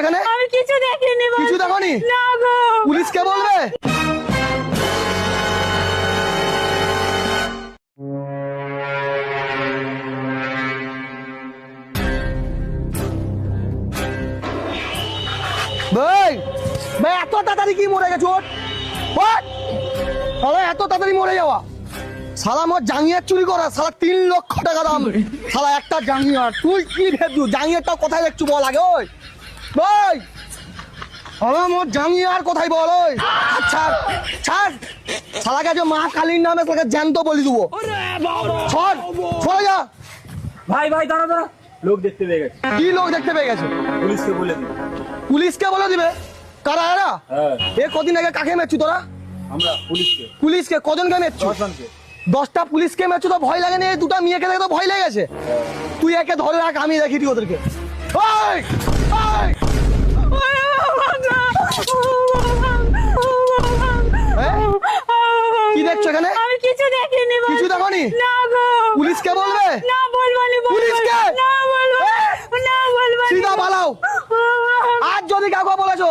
এখানে? আমি কিছু দেখিনি। কিছু দেখোনি? না গো। পুলিশকে বলবে? ভাই ভাই এত তাড়াতাড়ি কি মরে গেছো? এত তাড়াতাড়ি মরে যাওয়া? শালা আমার জাঙ্গিয়ার চুরি করা, শালা 3 লক্ষ টাকা দাম, শালা একটা জাঙ্গিয়ার। তুই কি ভেবছু জাঙ্গিয়ারটা কোথায় দেখছু বল আগে? ওই ভাই আমার জাঙ্গিয়ার কোথায় বল? ওই ছাড় ছাড়, শালাকে আজ মা কালীর নামে শালাকে জ্যান্ত বলি দেবো। ছাড় সরে যা। ভাই ভাই দাঁড়া দাঁড়া, লোক দেখতে পেয়ে গেছে। কি লোক দেখতে পেয়ে গেছে? পুলিশকে বলে দিন। পুলিশকে বলে দিবে? কারা এরা? হ্যাঁ এ কদিন আগে কাকে মেরছু তোরা? আমরা পুলিশকে। পুলিশকে কজনকে মেরছু? 10 জনকে। 10টা পুলিশকে মেরছু তো ভয় লাগে না? এই দুটা মেয়েকে দেখে তো ভয় লেগেছে। তুই একে ধরে রাখ, আমি দেখি তুই ওদেরকে। ওই ওই কি দেখছো এখানে? আমি কিছু দেখিনি। কিছু দেখোনি? না গো। পুলিশকে বলবে? না বলবো না। পুলিশকে? না বলবো না বলবো। সিধা পালাও। আজ যদি কাউকে বলেছো